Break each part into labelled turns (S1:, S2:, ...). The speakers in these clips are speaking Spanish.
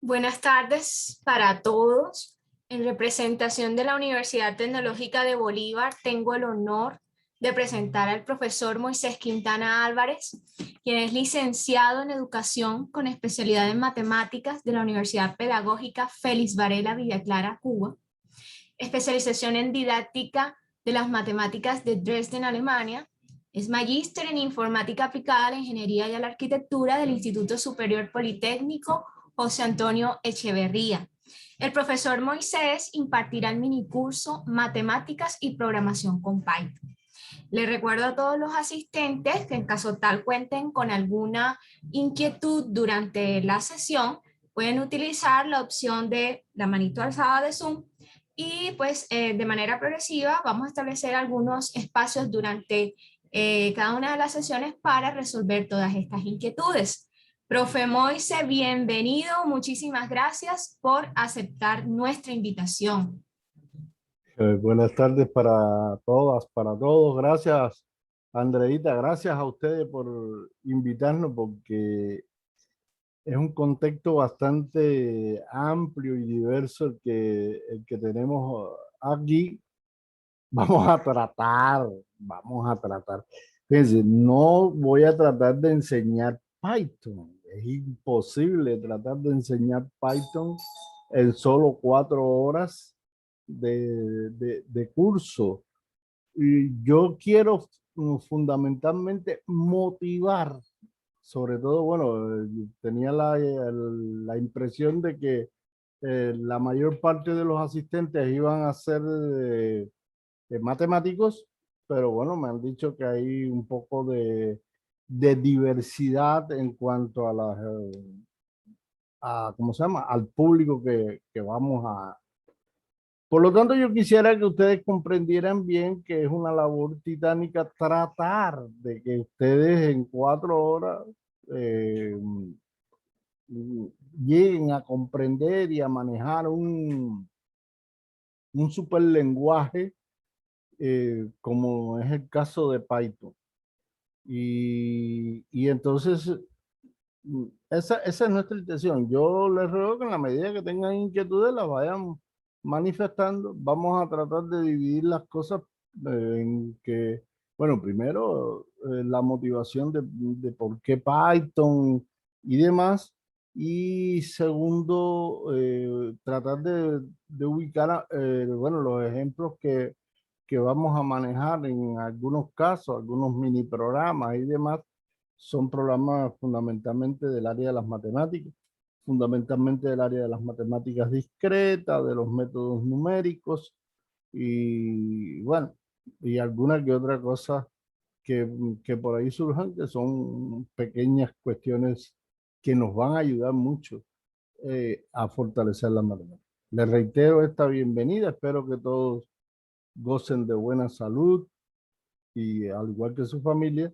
S1: Buenas tardes para todos. En representación de la Universidad Tecnológica de Bolívar, tengo el honor de presentar al profesor Moisés Quintana Álvarez, quien es licenciado en Educación con especialidad en Matemáticas de la Universidad Pedagógica Félix Varela Villa Clara, Cuba, especialización en Didáctica de las Matemáticas de Dresden, Alemania. Es magíster en Informática Aplicada a la Ingeniería y a la Arquitectura del Instituto Superior Politécnico José Antonio Echeverría. El profesor Moisés impartirá el minicurso Matemáticas y Programación con Python. Le recuerdo a todos los asistentes que en caso tal cuenten con alguna inquietud durante la sesión, pueden utilizar la opción de la manito alzada de Zoom y pues de manera progresiva vamos a establecer algunos espacios durante cada una de las sesiones para resolver todas estas inquietudes. Profe Moise, bienvenido. Muchísimas gracias por aceptar nuestra invitación.
S2: Buenas tardes para todas, para todos. Gracias, Andreita. Gracias a ustedes por invitarnos porque es un contexto bastante amplio y diverso el que tenemos aquí. Vamos a tratar. Fíjense, no voy a tratar de enseñar Python. Es imposible tratar de enseñar Python en solo 4 horas de curso. Y yo quiero fundamentalmente motivar, sobre todo, bueno, tenía la impresión de que la mayor parte de los asistentes iban a ser matemáticos, pero bueno, me han dicho que hay un poco de diversidad en cuanto a ¿cómo se llama? Al público que vamos a... Por lo tanto, yo quisiera que ustedes comprendieran bien que es una labor titánica tratar de que ustedes en 4 horas eh, lleguen a comprender y a manejar un super lenguaje como es el caso de Python. Y entonces, esa es nuestra intención. Yo les ruego que en la medida que tengan inquietudes las vayan manifestando. Vamos a tratar de dividir las cosas en que, bueno, primero la motivación de por qué Python y demás. Y segundo, tratar de ubicar, bueno, los ejemplos que vamos a manejar en algunos casos, algunos mini programas y demás, son programas fundamentalmente del área de las matemáticas, fundamentalmente del área de las matemáticas discretas, de los métodos numéricos y bueno, y alguna que otra cosa que, que por ahí surjan, que son pequeñas cuestiones que nos van a ayudar mucho a fortalecer la matemática. Les reitero esta bienvenida, espero que todos gocen de buena salud y al igual que su familia.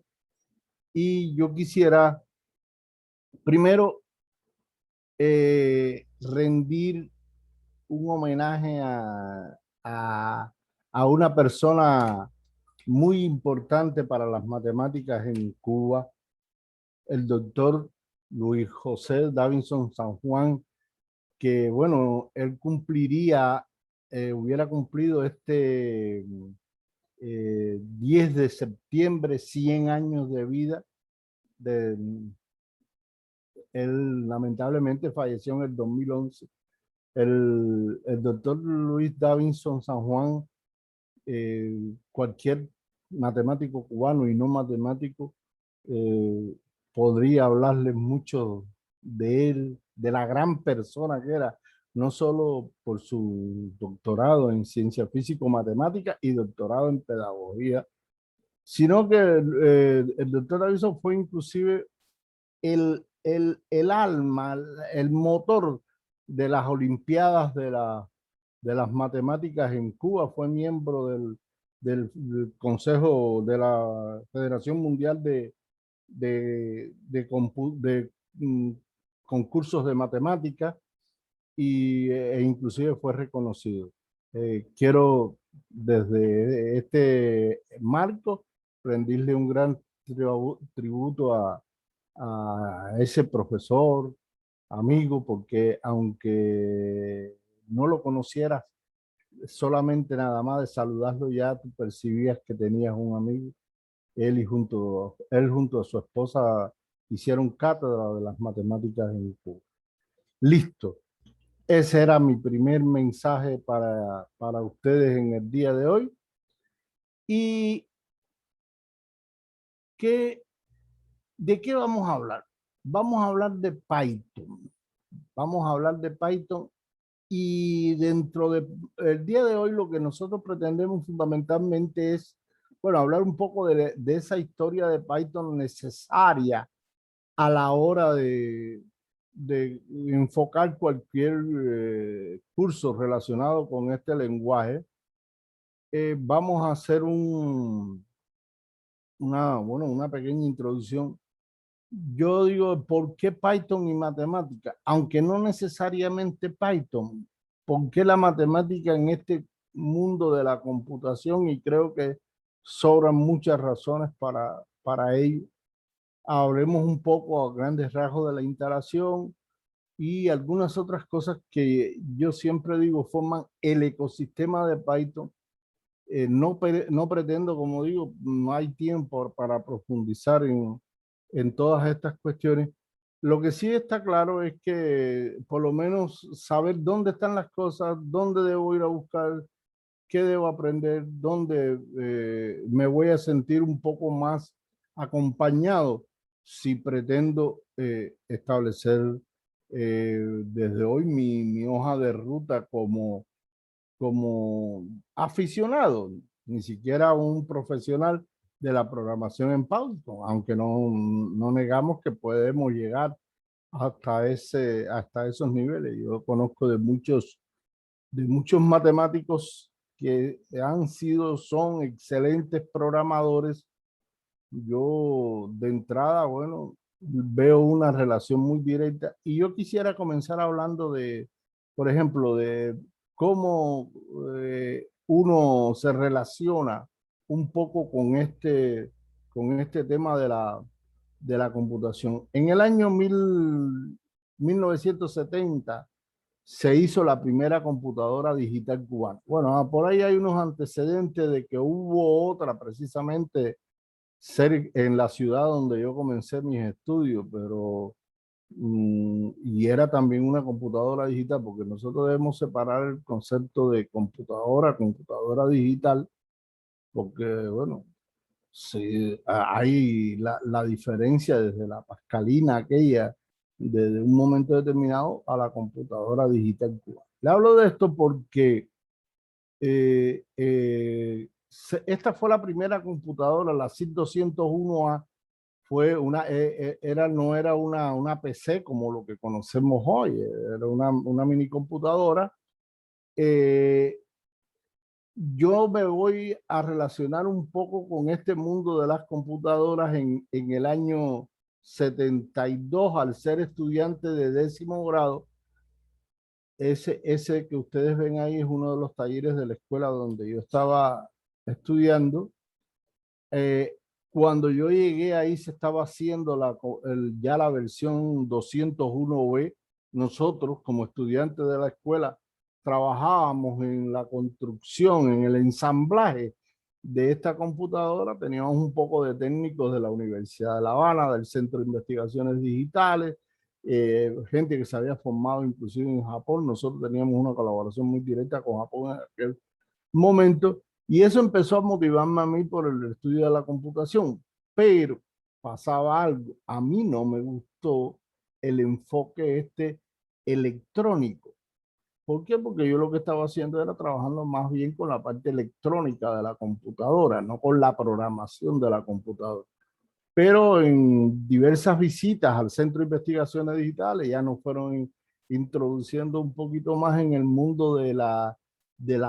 S2: Y yo quisiera primero rendir un homenaje a una persona muy importante para las matemáticas en Cuba, el doctor Luis José Davinson San Juan, que bueno, él cumpliría, hubiera cumplido 10 de septiembre, 100 años de vida. De, Él lamentablemente falleció en el 2011. El doctor Luis Davinson San Juan, cualquier matemático cubano y no matemático, eh, podría hablarles mucho de él, de la gran persona que era, no solo por su doctorado en ciencia físico-matemática y doctorado en pedagogía, sino que el doctor Davinson fue inclusive el alma, el motor de las Olimpiadas de las Matemáticas en Cuba. Fue miembro del Consejo de la Federación Mundial de concursos de matemáticas e inclusive fue reconocido. Quiero desde este marco rendirle un gran tributo a ese profesor, amigo, porque aunque no lo conocieras, solamente nada más de saludarlo ya tú percibías que tenías un amigo. Él junto a su esposa hicieron cátedra de las matemáticas en Cuba. Listo. Ese era mi primer mensaje para ustedes en el día de hoy. ¿Y qué, de qué vamos a hablar? Vamos a hablar de Python. Vamos a hablar de Python y dentro del día de hoy lo que nosotros pretendemos fundamentalmente es, bueno, hablar un poco de esa historia de Python necesaria a la hora de enfocar cualquier curso relacionado con este lenguaje. Vamos a hacer una pequeña introducción. Yo digo, ¿por qué Python y matemática? Aunque no necesariamente Python. ¿Por qué la matemática en este mundo de la computación? Y creo que sobran muchas razones para ello. Hablemos un poco a grandes rasgos de la instalación y algunas otras cosas que yo siempre digo forman el ecosistema de Python. No pretendo, como digo, no hay tiempo para profundizar en todas estas cuestiones. Lo que sí está claro es que por lo menos saber dónde están las cosas, dónde debo ir a buscar, qué debo aprender, dónde me voy a sentir un poco más acompañado si pretendo establecer desde hoy mi hoja de ruta como aficionado, ni siquiera un profesional de la programación en Python, aunque no negamos que podemos llegar hasta esos niveles. Yo conozco de muchos matemáticos que son excelentes programadores. Yo de entrada, bueno, veo una relación muy directa y yo quisiera comenzar hablando por ejemplo, de cómo uno se relaciona un poco con este tema de la computación. En el año 1970 se hizo la primera computadora digital cubana. Bueno, por ahí hay unos antecedentes de que hubo otra precisamente en la ciudad donde yo comencé mis estudios, pero y era también una computadora digital, porque nosotros debemos separar el concepto de computadora digital, porque bueno, sí, hay la diferencia desde la pascalina aquella, desde un momento determinado a la computadora digital cubana. Le hablo de esto porque esta fue la primera computadora, la CIP 201A, fue no era una PC como lo que conocemos hoy, era una mini computadora. Yo me voy a relacionar un poco con este mundo de las computadoras en el año 72 al ser estudiante de 10º grado. Ese que ustedes ven ahí es uno de los talleres de la escuela donde yo estaba estudiando. Eh, Cuando yo llegué ahí se estaba haciendo ya la versión 201B. Nosotros como estudiantes de la escuela trabajábamos en la construcción, en el ensamblaje de esta computadora. Teníamos un poco de técnicos de la Universidad de La Habana, del Centro de Investigaciones Digitales, gente que se había formado inclusive en Japón. Nosotros teníamos una colaboración muy directa con Japón en aquel momento, y eso empezó a motivarme a mí por el estudio de la computación. Pero pasaba algo, a mí no me gustó el enfoque electrónico. ¿Por qué? Porque yo lo que estaba haciendo era trabajando más bien con la parte electrónica de la computadora, no con la programación de la computadora. Pero en diversas visitas al Centro de Investigaciones Digitales ya nos fueron introduciendo un poquito más en el mundo de la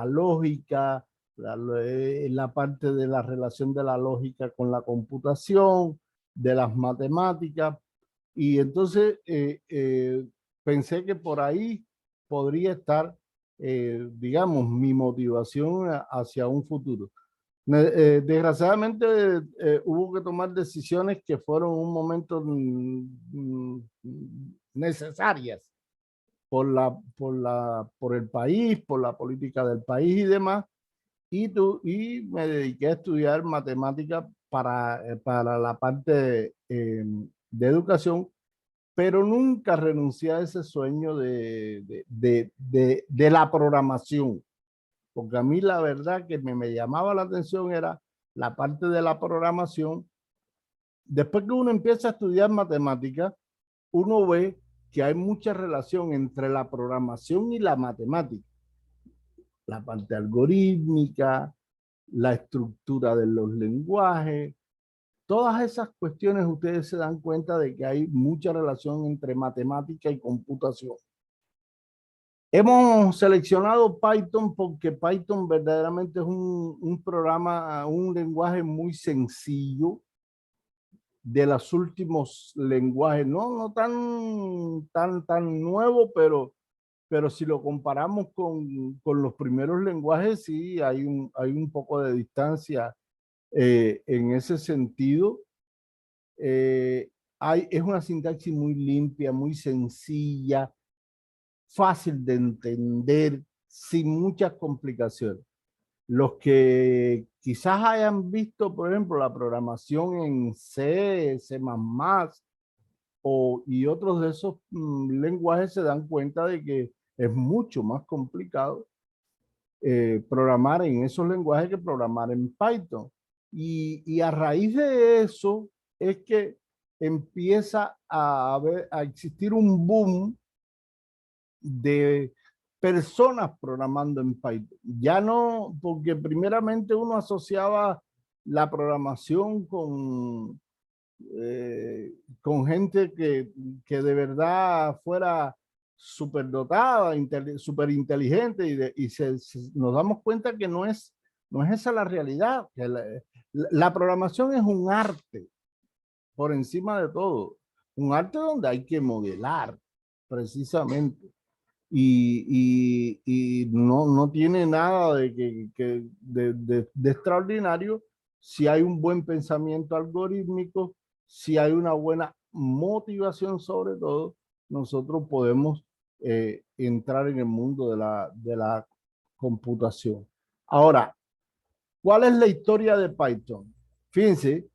S2: lógica, la parte de la relación de la lógica con la computación, de las matemáticas. Y entonces pensé que por ahí podría estar, digamos, mi motivación hacia un futuro. Desgraciadamente hubo que tomar decisiones que fueron un momento necesarias por el país, por la política del país y demás. Y me dediqué a estudiar matemáticas para la parte de educación, pero nunca renuncié a ese sueño de la programación, porque a mí la verdad que me llamaba la atención era la parte de la programación. Después que uno empieza a estudiar matemáticas, uno ve que hay mucha relación entre la programación y la matemática, la parte algorítmica, la estructura de los lenguajes, todas esas cuestiones ustedes se dan cuenta de que hay mucha relación entre matemática y computación. Hemos seleccionado Python porque Python verdaderamente es un programa, un lenguaje muy sencillo, de los últimos lenguajes, no tan nuevo, pero si lo comparamos con los primeros lenguajes, sí hay un poco de distancia en ese sentido. Es una sintaxis muy limpia, muy sencilla, fácil de entender, sin muchas complicaciones. Los que quizás hayan visto, por ejemplo, la programación en C, C++, y otros de esos lenguajes se dan cuenta de que es mucho más complicado programar en esos lenguajes que programar en Python. Y a raíz de eso es que empieza a existir un boom de personas programando en Python. Ya no, porque primeramente uno asociaba la programación con gente que de verdad fuera superdotada, súper inteligente, nos damos cuenta que no es esa la realidad, que la programación es un arte por encima de todo, un arte donde hay que modelar precisamente. Y no tiene nada de extraordinario si hay un buen pensamiento algorítmico, si hay una buena motivación sobre todo, nosotros podemos entrar en el mundo de la computación. Ahora, ¿cuál es la historia de Python? Fíjense,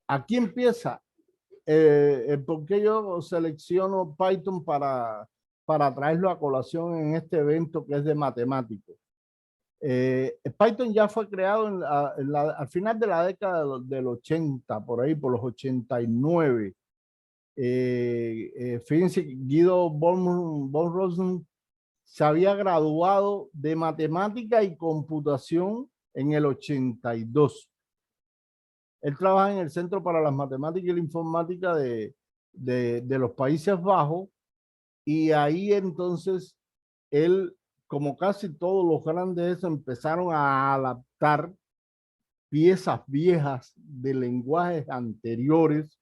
S2: aquí empieza por qué yo selecciono Python para traerlo a colación en este evento que es de matemáticos. Python ya fue creado al final de la década del 80, por ahí, por los 89. Fíjense, Guido von Rosen se había graduado de matemática y computación en el 82. Él trabaja en el Centro para las Matemáticas y la Informática de los Países Bajos, y ahí entonces él, como casi todos los grandes, empezaron a adaptar piezas viejas de lenguajes anteriores,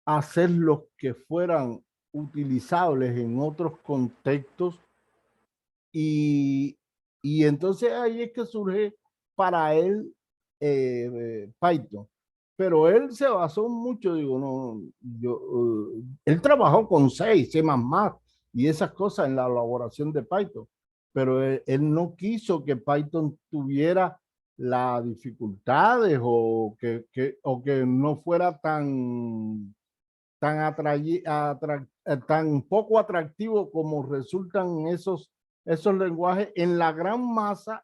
S2: a hacerlos que fueran utilizables en otros contextos, y, y entonces ahí es que surge para él Python. Pero él se basó mucho, digo, no, él trabajó con C y esas cosas en la elaboración de Python, pero él no quiso que Python tuviera las dificultades o que no fuera tan poco atractivo como resultan esos lenguajes en la gran masa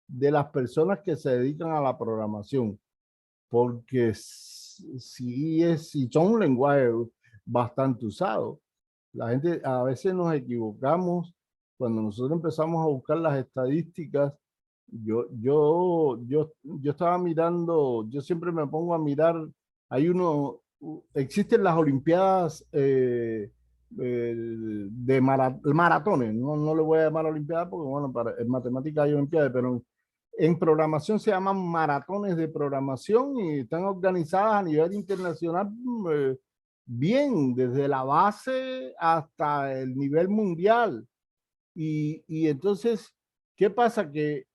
S2: de las personas que se dedican a la programación, porque si son un lenguaje bastante usado. La gente, a veces nos equivocamos cuando nosotros empezamos a buscar las estadísticas. Yo estaba mirando, yo siempre me pongo a mirar, existen las Olimpiadas de maratones, no le voy a llamar Olimpiada porque, bueno, en matemática hay Olimpiadas, pero en programación se llaman maratones de programación y están organizadas a nivel internacional bien, desde la base hasta el nivel mundial. Y entonces, ¿qué pasa? Que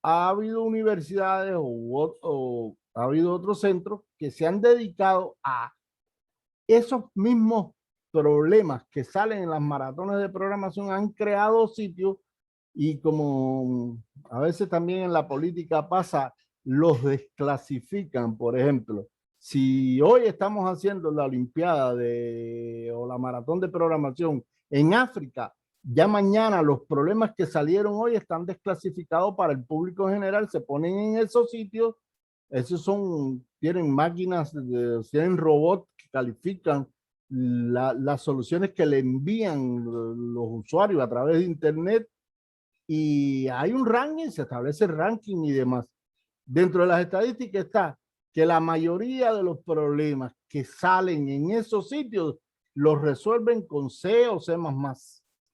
S2: ha habido universidades o ha habido otros centros que se han dedicado a esos mismos problemas que salen en las maratones de programación han creado sitios y como a veces también en la política pasa, los desclasifican. Por ejemplo, si hoy estamos haciendo la Olimpiada o la maratón de programación en África, ya mañana los problemas que salieron hoy están desclasificados para el público general, se ponen en esos sitios. Esos tienen máquinas, tienen robots que califican las soluciones que le envían los usuarios a través de internet, y hay un ranking, se establece el ranking y demás. Dentro de las estadísticas está que la mayoría de los problemas que salen en esos sitios los resuelven con C o C++.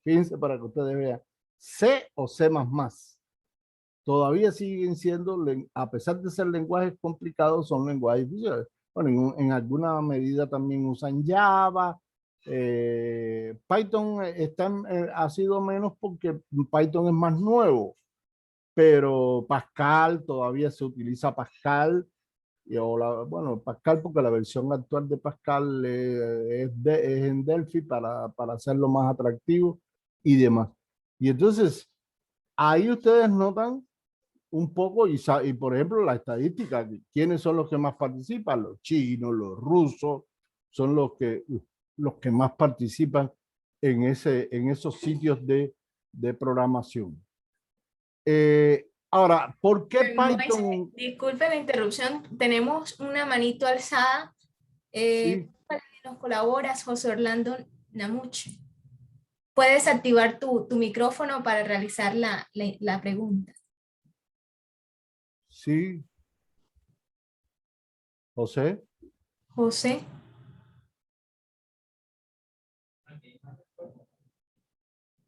S2: Fíjense para que ustedes vean, C o C++. Todavía siguen siendo, a pesar de ser lenguajes complicados, son lenguajes difíciles. Bueno, en alguna medida también usan Java. Python ha sido menos porque Python es más nuevo, pero Pascal, todavía se utiliza Pascal. Bueno, Pascal porque la versión actual de Pascal es en Delphi para hacerlo más atractivo y demás. Y entonces, ahí ustedes notan un poco, y por ejemplo, la estadística, ¿quiénes son los que más participan? Los chinos, los rusos, son los que más participan en esos sitios de programación. Ahora, ¿por qué Python?
S1: Disculpe la interrupción, tenemos una manito alzada.
S2: Sí,
S1: Nos colaboras, José Orlando Namuch. Puedes activar tu micrófono para realizar la pregunta.
S2: sí, José.
S1: José.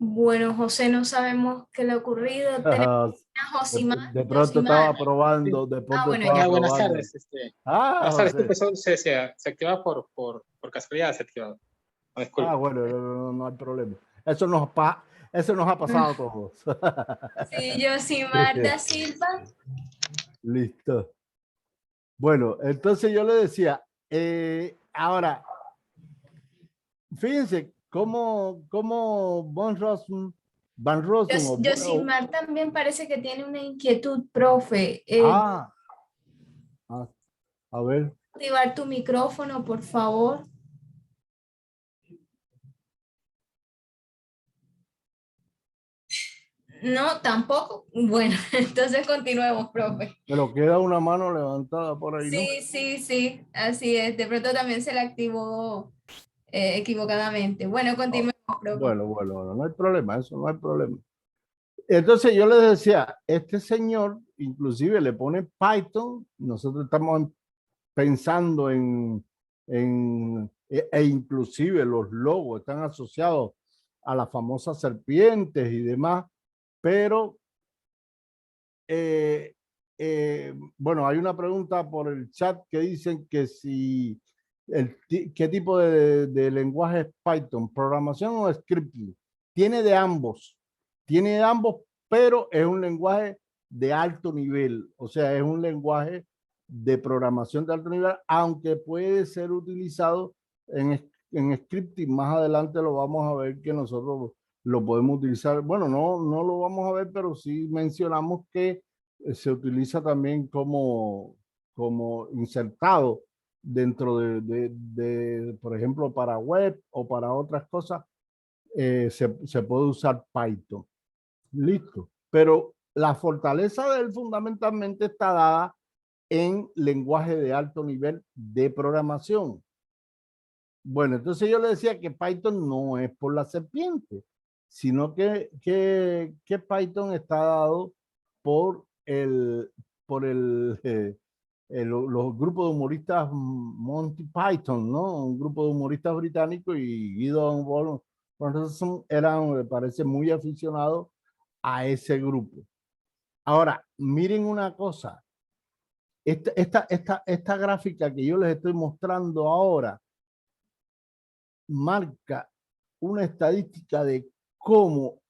S1: Bueno, José, no sabemos qué le ha ocurrido. Tenemos a Josimar.
S2: De pronto estaba probando,
S3: Sí.
S2: de pronto
S1: bueno,
S2: estaba
S3: Ya,
S2: probando.
S3: buenas tardes. Buenas tardes,
S2: José.
S3: disculpe, se activaba por casualidad, se activaba. No, disculpe.
S2: Bueno, no hay problema. Eso nos ha pasado a todos.
S1: Sí, Josimar da Silva.
S2: Listo. Bueno, entonces yo le decía, ahora, fíjense cómo Van Rossum
S1: Josimar también parece que tiene una inquietud, profe.
S2: ah, a ver.
S1: Activar tu micrófono, por favor. No, tampoco. Bueno, entonces continuemos, profe.
S2: Pero queda una mano levantada por ahí, ¿no?
S1: Sí, así es. De pronto también se le activó equivocadamente. Bueno, continuemos, profe.
S2: Bueno, no hay problema, eso no hay problema. Entonces yo les decía, este señor inclusive le pone Python, nosotros estamos pensando e inclusive los logos están asociados a las famosas serpientes y demás, pero bueno, hay una pregunta por el chat que dicen que si qué tipo de lenguaje es Python, programación o scripting. Tiene de ambos, pero es un lenguaje de alto nivel, o sea, es un lenguaje de programación de alto nivel, aunque puede ser utilizado en scripting. Más adelante lo vamos a ver que nosotros lo podemos utilizar. Bueno, no lo vamos a ver, pero sí mencionamos que se utiliza también como insertado dentro por ejemplo, para web o para otras cosas, se puede usar Python. Listo. Pero la fortaleza de él fundamentalmente está dada en lenguaje de alto nivel de programación. Bueno, entonces yo le decía que Python no es por la serpiente, sino que Python está dado por los grupos de humoristas Monty Python, ¿no? Un grupo de humoristas británicos, y Guido Van Rossum eran, me parece, muy aficionados a ese grupo. Ahora, miren una cosa. Esta gráfica que yo les estoy mostrando ahora marca una estadística de cómo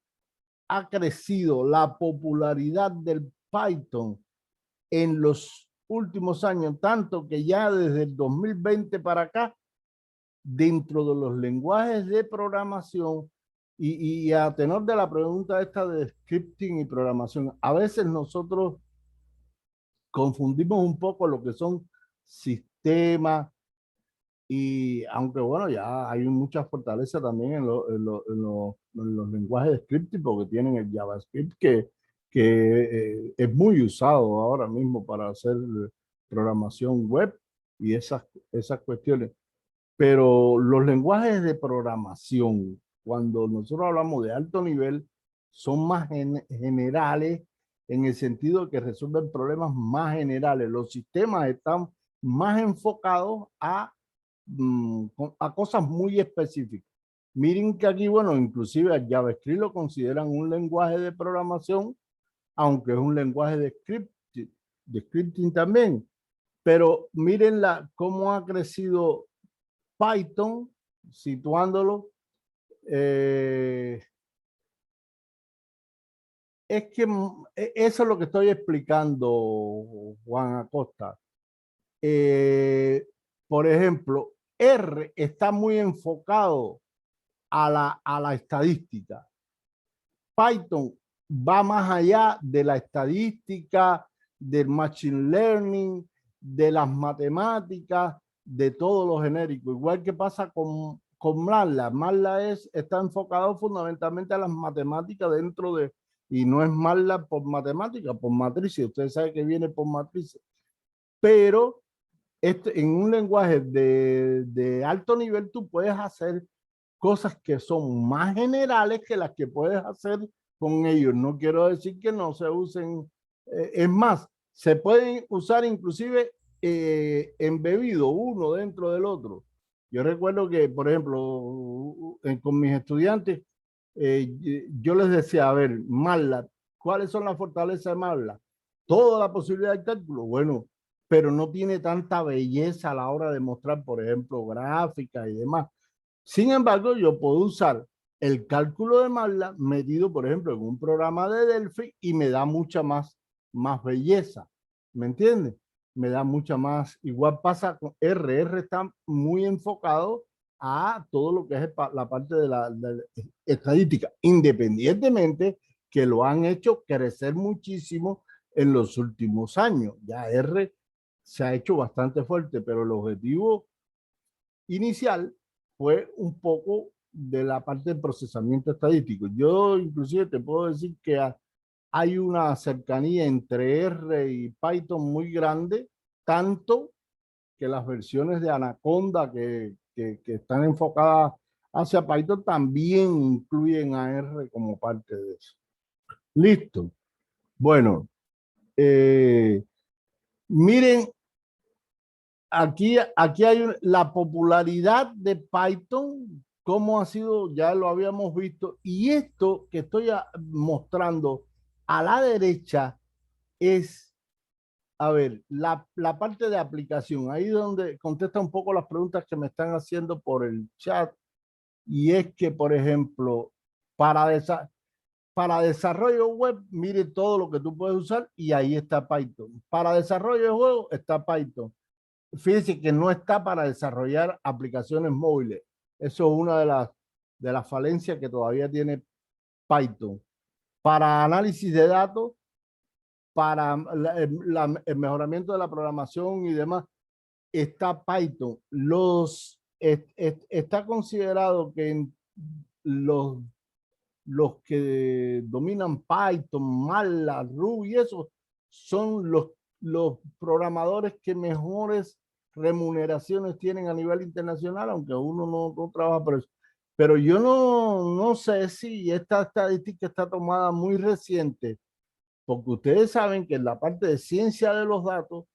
S2: ha crecido la popularidad del Python en los últimos años, tanto que ya desde el 2020 para acá dentro de los lenguajes de programación y a tenor de la pregunta esta de scripting y programación, a veces nosotros confundimos un poco lo que son sistemas y aunque bueno, ya hay mucha fortaleza también en los lenguajes de scripting porque tienen el JavaScript que es muy usado ahora mismo para hacer programación web y esas cuestiones. Pero los lenguajes de programación, cuando nosotros hablamos de alto nivel, son más generales en el sentido de que resuelven problemas más generales. Los sistemas están más enfocados a cosas muy específicas. Miren que aquí, bueno, inclusive a JavaScript lo consideran un lenguaje de programación, aunque es un lenguaje de scripting también. Pero miren cómo ha crecido Python, situándolo. Es que eso es lo que estoy explicando, Juan Acosta. Por ejemplo, R está muy enfocado a la estadística. Python va más allá de la estadística, del machine learning, de las matemáticas, de todo lo genérico. Igual que pasa con MATLAB. MATLAB está enfocado fundamentalmente a las matemáticas dentro de, y no es MATLAB por matemática, por matrices. Ustedes saben que viene por matrices. Pero en un lenguaje de alto nivel tú puedes hacer cosas que son más generales que las que puedes hacer con ellos. No quiero decir que no se usen, es más, se pueden usar inclusive embebido uno dentro del otro. Yo recuerdo que, por ejemplo, con mis estudiantes, yo les decía, a ver, MATLAB, ¿cuáles son las fortalezas de MATLAB? Toda la posibilidad de cálculo, bueno, pero no tiene tanta belleza a la hora de mostrar, por ejemplo, gráficas y demás. Sin embargo, yo puedo usar el cálculo de MATLAB metido, por ejemplo, en un programa de Delphi y me da mucha más belleza. ¿Me entiendes? Me da mucha más. Igual pasa con R. R está muy enfocado a todo lo que es la parte de la estadística, independientemente que lo han hecho crecer muchísimo en los últimos años. Ya R se ha hecho bastante fuerte, pero el objetivo inicial fue un poco de la parte de procesamiento estadístico. Yo inclusive te puedo decir que hay una cercanía entre R y Python muy grande, tanto que las versiones de Anaconda que están enfocadas hacia Python también incluyen a R como parte de eso. Listo. Bueno, miren, aquí hay la popularidad de Python, cómo ha sido, ya lo habíamos visto, y esto que estoy mostrando a la derecha es, a ver, la parte de aplicación, ahí donde contesta un poco las preguntas que me están haciendo por el chat, y es que, por ejemplo, para desarrollo web, mire todo lo que tú puedes usar y ahí está Python. Para desarrollo de juegos está Python. Fíjense que no está para desarrollar aplicaciones móviles. Eso es una de las falencias que todavía tiene Python. Para análisis de datos, para el mejoramiento de la programación y demás, está Python. Está considerado que los que dominan Python, MATLAB, Ruby y eso, son los programadores que mejores remuneraciones tienen a nivel internacional, aunque uno no trabaja por eso. Pero yo no sé si esta estadística está tomada muy reciente, porque ustedes saben que en la parte de ciencia de los datos,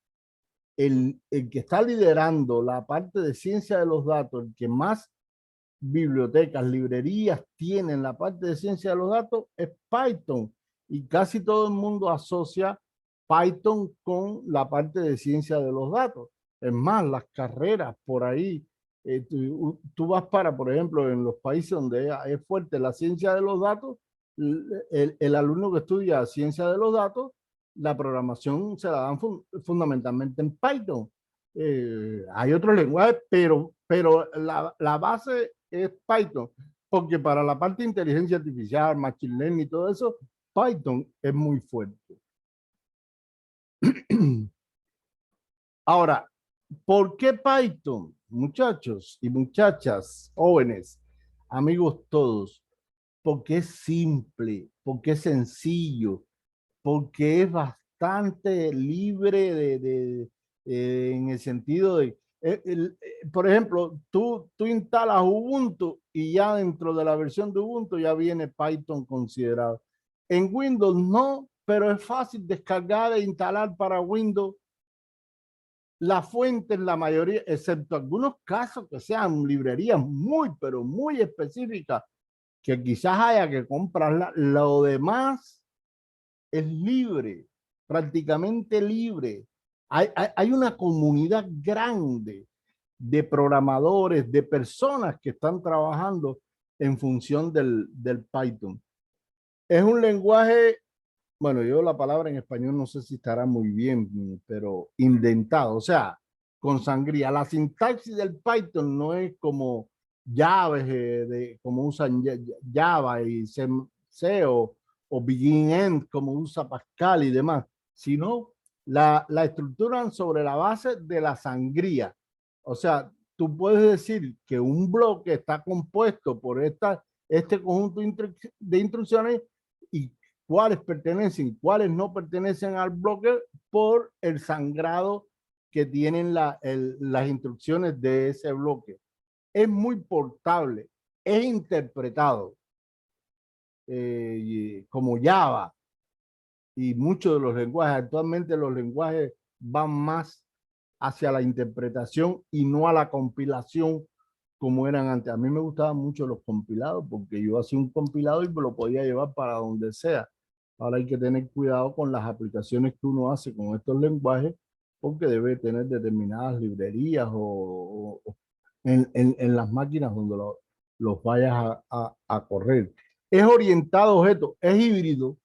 S2: el que está liderando la parte de ciencia de los datos, el que más bibliotecas, librerías tienen la parte de ciencia de los datos es Python, y casi todo el mundo asocia Python con la parte de ciencia de los datos. Es más, las carreras por ahí, tú vas para, por ejemplo, en los países donde es fuerte la ciencia de los datos, el alumno que estudia ciencia de los datos, la programación se la dan fundamentalmente en Python. Hay otros lenguajes, pero la base es Python, porque para la parte de inteligencia artificial, machine learning y todo eso, Python es muy fuerte. Ahora, ¿por qué Python? Muchachos y muchachas, jóvenes, amigos todos, porque es simple, porque es sencillo, porque es bastante libre en el sentido de, por ejemplo, tú instalas Ubuntu y ya dentro de la versión de Ubuntu ya viene Python considerado. En Windows no, pero es fácil descargar e instalar para Windows. La fuente en la mayoría, excepto algunos casos que sean librerías muy, pero muy específicas, que quizás haya que comprarla, lo demás es libre, prácticamente libre. Hay una comunidad grande de programadores, de personas que están trabajando en función del Python. Es un lenguaje, bueno, yo la palabra en español no sé si estará muy bien, pero indentado, o sea, con sangría. La sintaxis del Python no es como llaves, como usan Java y C o begin end, como usa Pascal y demás, sino la estructuran sobre la base de la sangría. O sea, tú puedes decir que un bloque está compuesto por este conjunto de instrucciones y cuáles pertenecen, cuáles no pertenecen al bloque por el sangrado que tienen las instrucciones de ese bloque. Es muy portable, es interpretado como Java y muchos de los lenguajes. Actualmente los lenguajes van más hacia la interpretación y no a la compilación como eran antes. A mí me gustaban mucho los compilados porque yo hacía un compilado y me lo podía llevar para donde sea. Ahora hay que tener cuidado con las aplicaciones que uno hace con estos lenguajes porque debe tener determinadas librerías o en las máquinas donde los vayas a correr. Es orientado a objetos, es híbrido,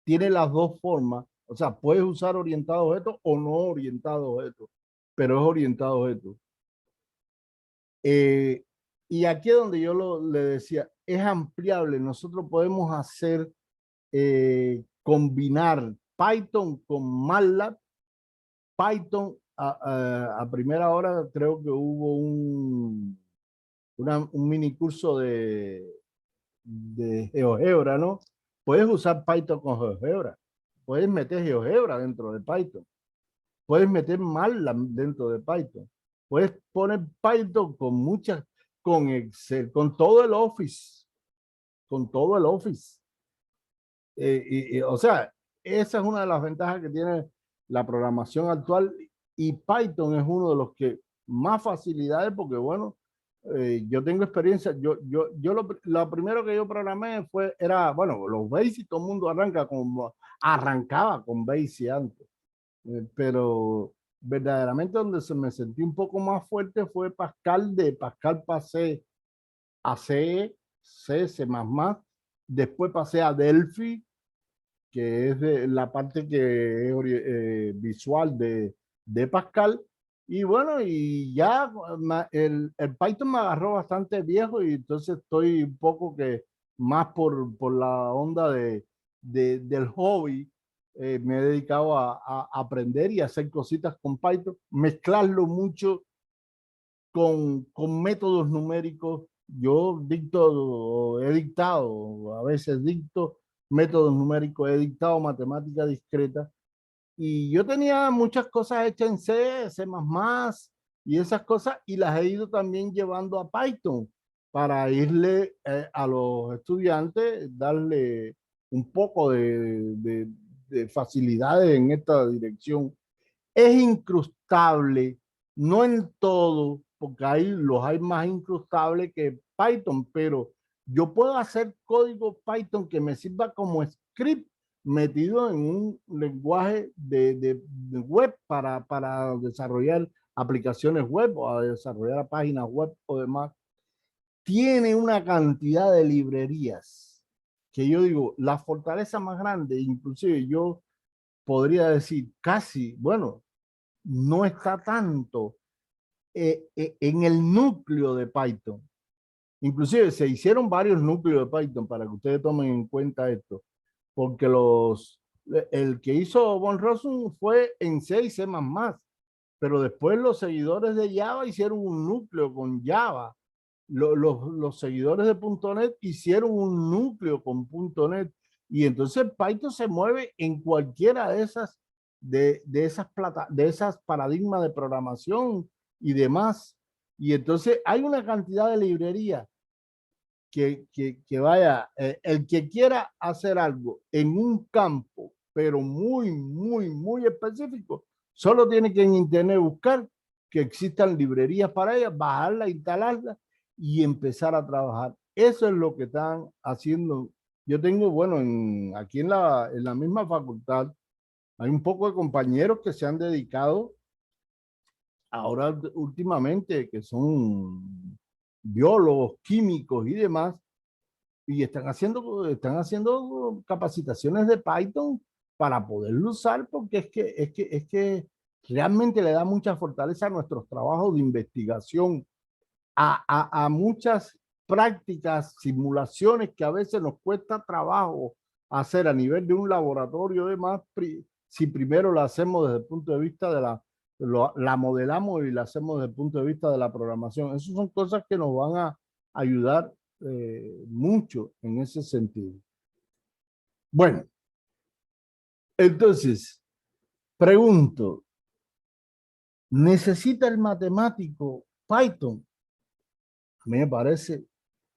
S2: tiene las dos formas. O sea, puedes usar orientado a objetos o no orientado a objetos, pero es orientado a objetos. Y aquí es donde yo le decía, es ampliable. Nosotros podemos hacer, combinar Python con MATLAB. Python, a primera hora creo que hubo un mini curso de GeoGebra, ¿no? Puedes usar Python con GeoGebra. Puedes meter GeoGebra dentro de Python. Puedes meter MATLAB dentro de Python. Puedes poner Python con Excel, con todo el Office, con todo el Office. O sea, esa es una de las ventajas que tiene la programación actual y Python es uno de los que más facilidades porque, bueno, yo tengo experiencia. Lo primero que yo programé era, bueno, los Basic, todo el mundo arrancaba con Basic antes. Pero verdaderamente donde se me sentí un poco más fuerte fue Pascal. De Pascal pasé a C, C++, después pasé a Delphi, que es de la parte que es visual de Pascal. Y bueno, y ya el Python me agarró bastante viejo y entonces estoy un poco que más por la onda del hobby. Me he dedicado a aprender y a hacer cositas con Python, mezclarlo mucho con métodos numéricos. He dictado, a veces dicto métodos numéricos, he dictado matemática discreta y yo tenía muchas cosas hechas en C, C++ y esas cosas y las he ido también llevando a Python para irle a los estudiantes, darle un poco de facilidades en esta dirección. Es incrustable, no en todo, porque hay más incrustables que Python, pero yo puedo hacer código Python que me sirva como script metido en un lenguaje de web para desarrollar aplicaciones web o a desarrollar páginas web o demás. Tiene una cantidad de librerías que yo digo, la fortaleza más grande, inclusive yo podría decir casi, bueno, no está tanto en el núcleo de Python. Inclusive se hicieron varios núcleos de Python para que ustedes tomen en cuenta esto, porque el que hizo Von Rossum fue en C y C++, pero después los seguidores de Java hicieron un núcleo con Java. Los seguidores de .NET hicieron un núcleo con .NET, y entonces Python se mueve en cualquiera de esas paradigmas de programación y demás. Y entonces hay una cantidad de librerías que vaya, el que quiera hacer algo en un campo, pero muy, muy, muy específico, solo tiene que en internet buscar que existan librerías para ella, bajarla, instalarla y empezar a trabajar. Eso es lo que están haciendo. Yo tengo, bueno, aquí en la misma facultad, hay un poco de compañeros que se han dedicado ahora últimamente, que son biólogos, químicos y demás, y están haciendo capacitaciones de Python para poderlo usar, porque es que realmente le da mucha fortaleza a nuestros trabajos de investigación, a muchas prácticas, simulaciones que a veces nos cuesta trabajo hacer a nivel de un laboratorio. Además, si primero la hacemos desde el punto de vista de la modelamos y la hacemos desde el punto de vista de la programación. Esas son cosas que nos van a ayudar mucho en ese sentido. Bueno, entonces, pregunto, ¿necesita el matemático Python? A mí me parece,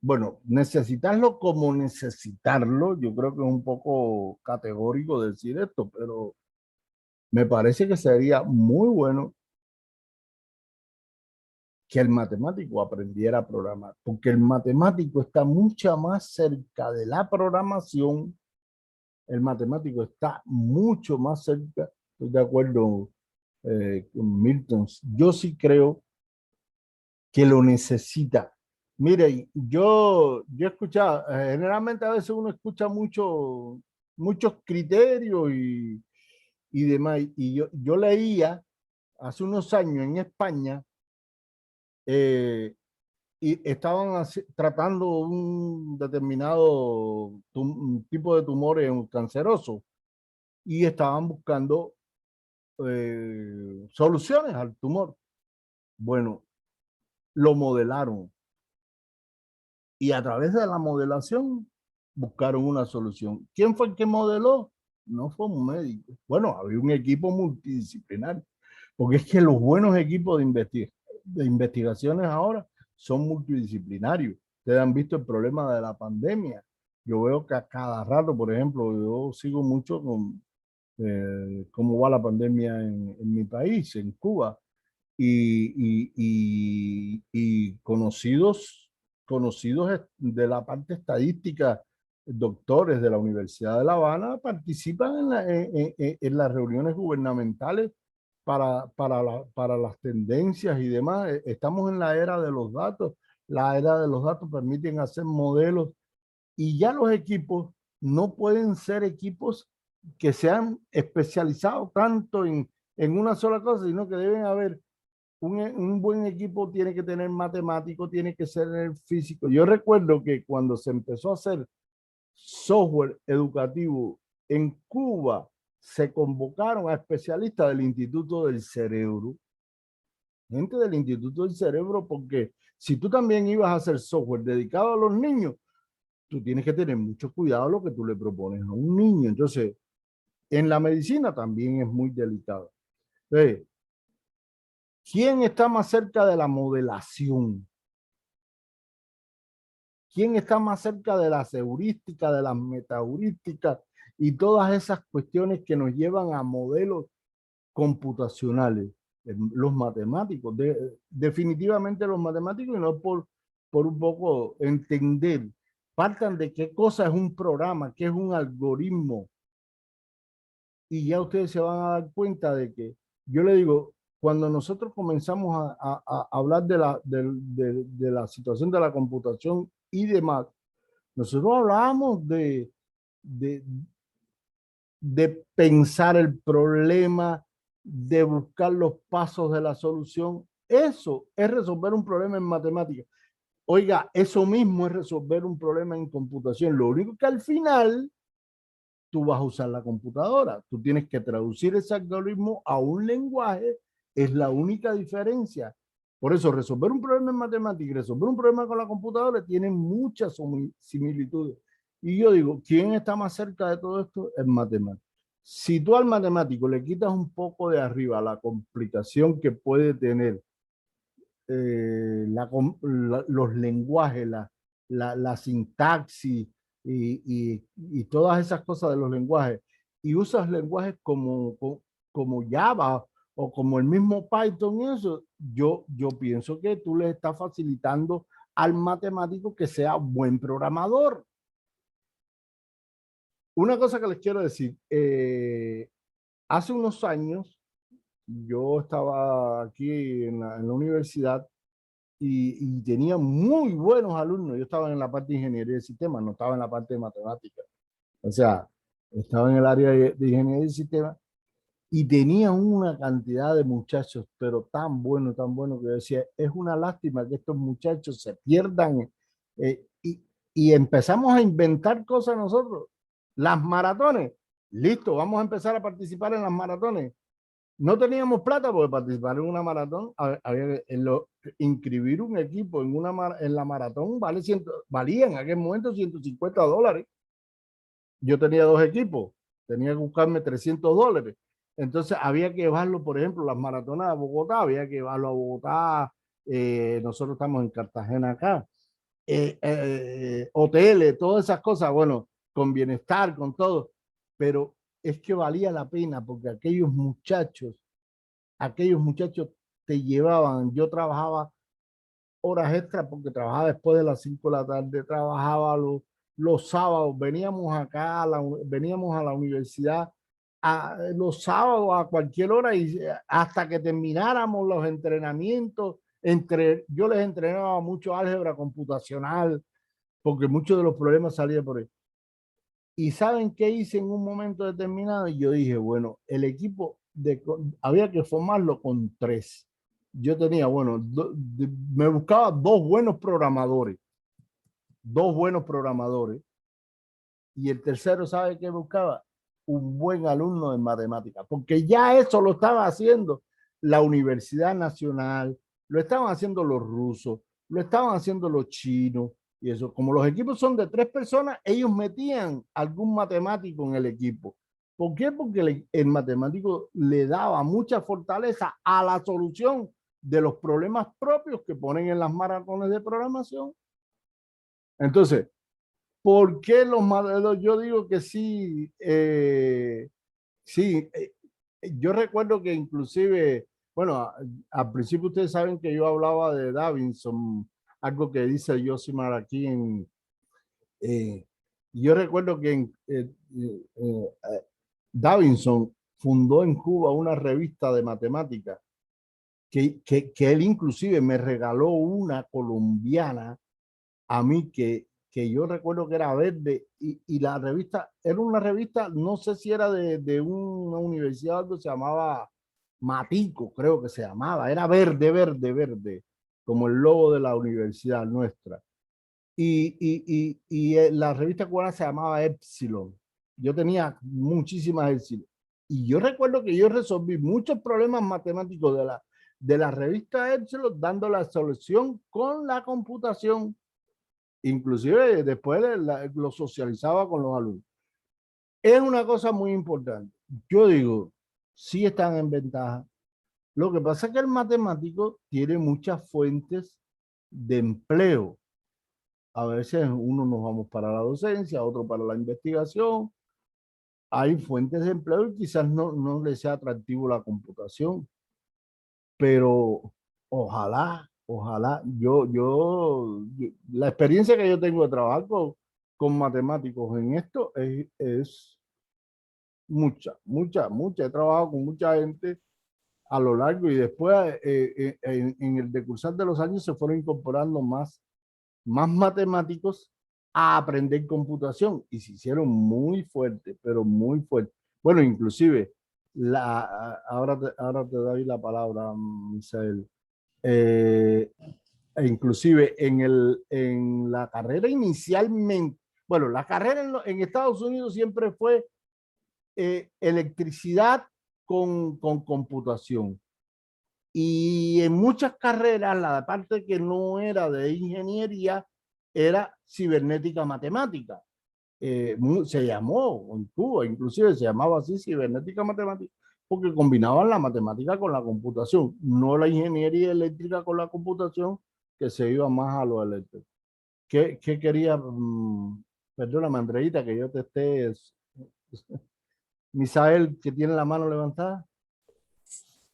S2: bueno, necesitarlo como necesitarlo, yo creo que es un poco categórico decir esto, pero me parece que sería muy bueno que el matemático aprendiera a programar, porque el matemático está mucho más cerca de la programación. El matemático está mucho más cerca, estoy de acuerdo con Milton. Yo sí creo que lo necesita. Mire, yo he escuchado, generalmente a veces uno escucha muchos criterios y demás, y yo leía hace unos años en España, eh, y estaban tratando un determinado un tipo de tumores cancerosos, y estaban buscando soluciones al tumor. Bueno, lo modelaron y a través de la modelación buscaron una solución. ¿Quién fue el que modeló? No fue un médico. Bueno, había un equipo multidisciplinario, porque es que los buenos equipos de investigaciones ahora son multidisciplinarios. Ustedes han visto el problema de la pandemia. Yo veo que a cada rato, por ejemplo, yo sigo mucho con cómo va la pandemia en mi país, en Cuba, y conocidos de la parte estadística, doctores de la Universidad de La Habana, participan en las reuniones gubernamentales para las tendencias y demás. Estamos en la era de los datos. La era de los datos permiten hacer modelos, y ya los equipos no pueden ser equipos que sean especializados tanto en una sola cosa, sino que deben haber un buen equipo. Tiene que tener matemático, tiene que ser el físico. Yo recuerdo que cuando se empezó a hacer software educativo en Cuba, se convocaron a especialistas del Instituto del Cerebro, gente del Instituto del Cerebro, porque si tú también ibas a hacer software dedicado a los niños, tú tienes que tener mucho cuidado a lo que tú le propones a un niño. Entonces, en la medicina también es muy delicado. Entonces, ¿quién está más cerca de la modelación? ¿Quién está más cerca de las heurísticas, de las metaheurísticas y todas esas cuestiones que nos llevan a modelos computacionales? Los matemáticos, definitivamente los matemáticos, y no por un poco entender, partan de qué cosa es un programa, qué es un algoritmo, y ya ustedes se van a dar cuenta de que, yo le digo, cuando nosotros comenzamos a hablar de la situación de la computación y demás, nosotros hablábamos de pensar el problema, de buscar los pasos de la solución. Eso es resolver un problema en matemáticas. Oiga, eso mismo es resolver un problema en computación. Lo único que al final tú vas a usar la computadora. Tú tienes que traducir ese algoritmo a un lenguaje. Es la única diferencia. Por eso, resolver un problema en matemáticas y resolver un problema con la computadora tienen muchas similitudes. Y yo digo, ¿quién está más cerca de todo esto? Es matemático. Si tú al matemático le quitas un poco de arriba la complicación que puede tener los lenguajes, la sintaxis y todas esas cosas de los lenguajes, y usas lenguajes como Java o como el mismo Python y eso, yo pienso que tú le estás facilitando al matemático que sea buen programador. Una cosa que les quiero decir, hace unos años yo estaba aquí en la universidad y tenía muy buenos alumnos. Yo estaba en la parte de ingeniería de sistemas, no estaba en la parte de matemáticas. O sea, estaba en el área de ingeniería de sistemas y tenía una cantidad de muchachos, pero tan bueno que yo decía, es una lástima que estos muchachos se pierdan. Y empezamos a inventar cosas nosotros. Las maratones, listo, vamos a empezar a participar en las maratones. No teníamos plata porque participar en una maratón, había inscribir un equipo en la maratón valía en aquel momento $150. Yo tenía 2 equipos, tenía que buscarme $300. Entonces había que llevarlo, por ejemplo, las maratonas a Bogotá, había que llevarlo a Bogotá. Nosotros estamos en Cartagena acá. Hoteles, todas esas cosas, bueno, con bienestar, con todo, pero es que valía la pena porque aquellos muchachos te llevaban. Yo trabajaba horas extras porque trabajaba después de las 5 de la tarde, trabajaba los sábados, veníamos acá, veníamos a la universidad los sábados a cualquier hora y hasta que termináramos los entrenamientos. Yo les entrenaba mucho álgebra computacional porque muchos de los problemas salían por ahí. ¿Y saben qué hice en un momento determinado? Y yo dije, bueno, el equipo había que formarlo con 3. Yo tenía, bueno, me buscaba 2 buenos programadores, y el tercero, ¿sabe qué buscaba? Un buen alumno de matemáticas, porque ya eso lo estaba haciendo la Universidad Nacional, lo estaban haciendo los rusos, lo estaban haciendo los chinos, y eso, como los equipos son de 3 personas, ellos metían algún matemático en el equipo. ¿Por qué? Porque el matemático le daba mucha fortaleza a la solución de los problemas propios que ponen en las maratones de programación. Entonces, ¿por qué los modelos? Yo digo que sí, sí. Yo recuerdo que inclusive, bueno, al principio ustedes saben que yo hablaba de Davidson, algo que dice Josimar aquí eh, yo recuerdo que Davidson fundó en Cuba una revista de matemáticas que él inclusive me regaló una colombiana a mí que yo recuerdo que era verde y la revista era una revista, no sé si era de una universidad, algo se llamaba Matico, creo que se llamaba, era verde, verde, verde, como el logo de la universidad nuestra. Y la revista cubana se llamaba Epsilon. Yo tenía muchísimas Epsilon. Y yo recuerdo que yo resolví muchos problemas matemáticos de la revista Epsilon dando la solución con la computación. Inclusive después lo socializaba con los alumnos. Es una cosa muy importante. Yo digo, sí están en ventaja. Lo que pasa es que el matemático tiene muchas fuentes de empleo. A veces uno nos vamos para la docencia, otro para la investigación. Hay fuentes de empleo y quizás no les sea atractivo la computación, pero ojalá, la experiencia que yo tengo de trabajar con matemáticos en esto es mucha. He trabajado con mucha gente a lo largo y después en el decursar de los años se fueron incorporando más matemáticos a aprender computación y se hicieron muy fuertes, pero muy fuertes. Bueno, inclusive ahora te doy la palabra, Misael. E inclusive en la carrera inicialmente, bueno, la carrera en Estados Unidos siempre fue electricidad con computación. Y en muchas carreras, la parte que no era de ingeniería era cibernética matemática. Se llamó en Cuba, inclusive se llamaba así cibernética matemática, porque combinaban la matemática con la computación, no la ingeniería eléctrica con la computación, que se iba más a lo eléctrico. ¿Qué quería? Perdóname, Andreita, que yo te esté... Misael, que tiene la mano levantada.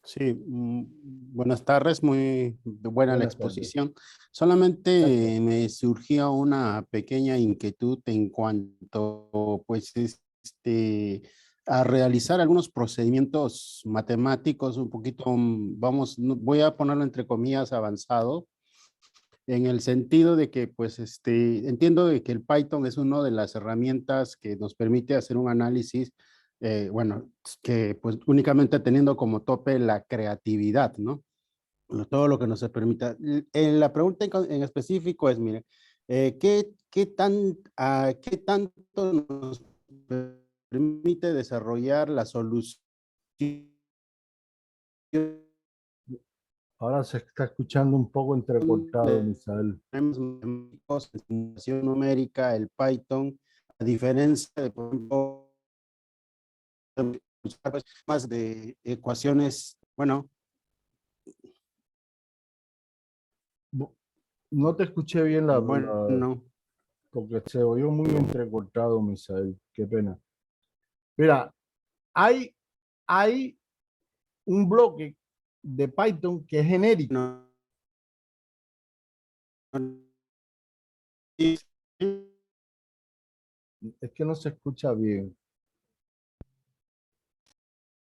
S4: Sí, buenas tardes, muy buena la
S2: Buenas tardes.
S4: exposición. Solamente
S2: Gracias.
S4: me surgió una pequeña inquietud en cuanto, pues, a realizar algunos procedimientos matemáticos un poquito, vamos, voy a ponerlo entre comillas, avanzado, en el sentido de que, pues, entiendo de que el Python es una de las herramientas que nos permite hacer un análisis, bueno, que pues únicamente teniendo como tope la creatividad, ¿no? Todo lo que nos permita. La pregunta en específico es, mire, ¿qué tanto nos permite desarrollar la solución?
S2: Ahora se está escuchando un poco entrecortado, Misael.
S4: Tenemos simulación numérica, el Python, a diferencia de, por ejemplo, más de ecuaciones, bueno.
S2: No te escuché bien
S4: Bueno.
S2: porque se oyó muy entrecortado, Misael. Qué pena. Mira, hay un bloque de Python que es genérico.
S4: No.
S2: Es que no se escucha bien.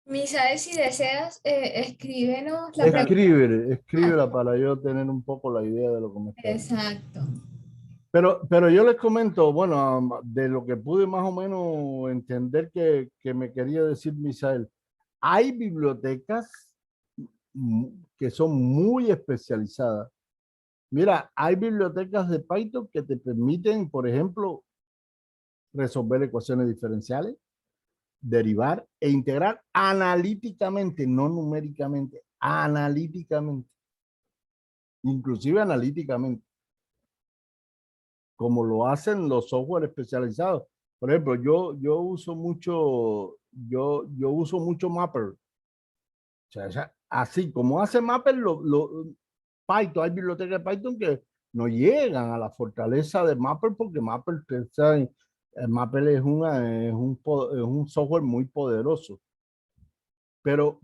S1: Misael, si deseas, escríbenos la pregunta.
S2: Escríbela para yo tener un poco la idea de lo que me está diciendo.
S1: Exacto.
S2: Pero yo les comento, bueno, de lo que pude más o menos entender que me quería decir Misael. Hay bibliotecas que son muy especializadas. Mira, hay bibliotecas de Python que te permiten, por ejemplo, resolver ecuaciones diferenciales, derivar e integrar analíticamente, no numéricamente, analíticamente, inclusive analíticamente, como lo hacen los software especializados. Por ejemplo, yo uso mucho Mapper. O sea, así como hace Mapper, Python, hay bibliotecas de Python que no llegan a la fortaleza de Mapper porque Mapper, Mapper es un software muy poderoso. Pero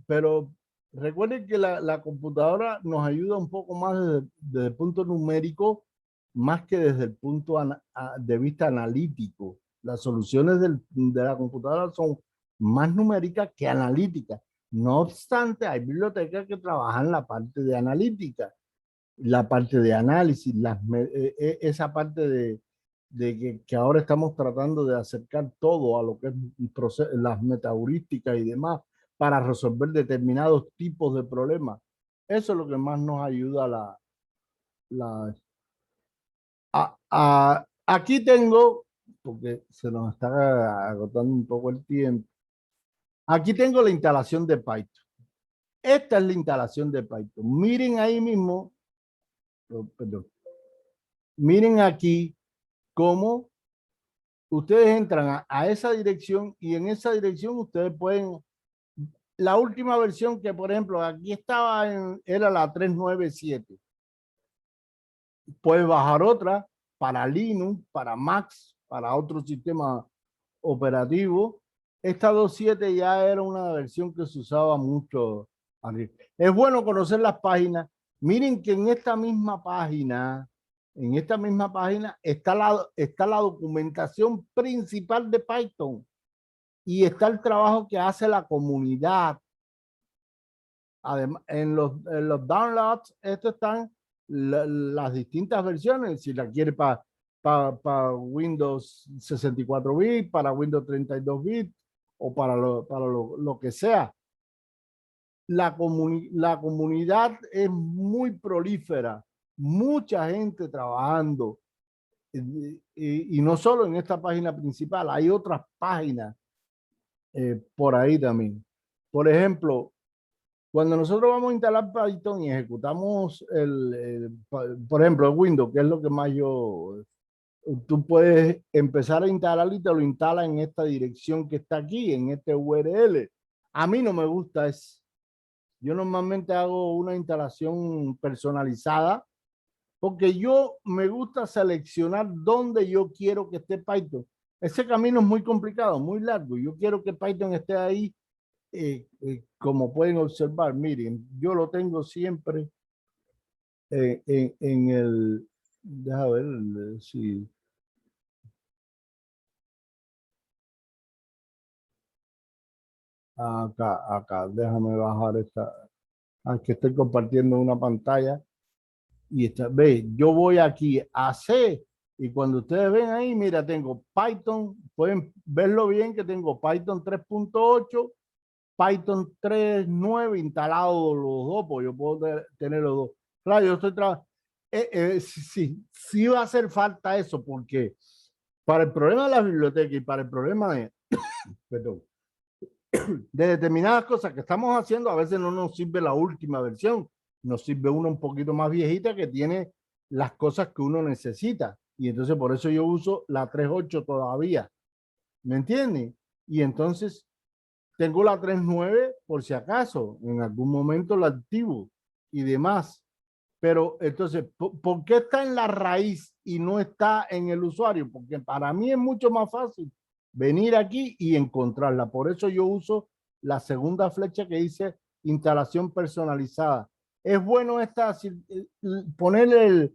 S2: recuerden que la computadora nos ayuda un poco más desde el punto numérico, más que desde el punto de vista analítico. Las soluciones de la computadora son más numéricas que analíticas. No obstante, hay bibliotecas que trabajan la parte de analítica, la parte de análisis, esa parte que ahora estamos tratando de acercar todo a lo que es las metaheurísticas y demás para resolver determinados tipos de problemas. Eso es lo que más nos ayuda aquí tengo, porque se nos está agotando un poco el tiempo, aquí tengo la instalación de Python. Esta es la instalación de Python. Miren ahí mismo, perdón, miren aquí cómo ustedes entran a esa dirección y en esa dirección ustedes pueden, la última versión que por ejemplo aquí estaba era la 397. Puedes bajar otra para Linux, para Mac, para otro sistema operativo. Esta 2.7 ya era una versión que se usaba mucho. Es bueno conocer las páginas. Miren que en esta misma página está la documentación principal de Python y está el trabajo que hace la comunidad. Además, en los downloads, estos están las distintas versiones, si la quiere para Windows 64 bits, para Windows 32 bits o para lo que sea. la comunidad es muy prolífera, mucha gente trabajando, y no solo en esta página principal, hay otras páginas por ahí también. Por ejemplo, cuando nosotros vamos a instalar Python y ejecutamos por ejemplo, el Windows, que es lo que más tú puedes empezar a instalar y te lo instala en esta dirección que está aquí, en este URL. A mí no me gusta eso. Yo normalmente hago una instalación personalizada porque yo me gusta seleccionar dónde yo quiero que esté Python. Ese camino es muy complicado, muy largo. Yo quiero que Python esté ahí, como pueden observar. Miren, yo lo tengo siempre en el... Déjame ver si... Acá, déjame bajar esta. Aquí estoy compartiendo una pantalla y está, ve, yo voy aquí a C y cuando ustedes ven ahí, mira, tengo Python, pueden verlo bien que tengo Python 3.8, Python 3.9 instalado los dos, pues yo puedo tener los dos. Claro, yo estoy trabajando. Sí va a hacer falta eso porque para el problema de la biblioteca y para el problema de, perdón, de determinadas cosas que estamos haciendo, a veces no nos sirve la última versión, nos sirve una un poquito más viejita que tiene las cosas que uno necesita. Y entonces por eso yo uso la 3.8 todavía. ¿Me entienden? Y entonces tengo la 3.9 por si acaso, en algún momento la activo y demás. Pero entonces, ¿por qué está en la raíz y no está en el usuario? Porque para mí es mucho más fácil venir aquí y encontrarla. Por eso yo uso la segunda flecha que dice instalación personalizada. Es bueno poner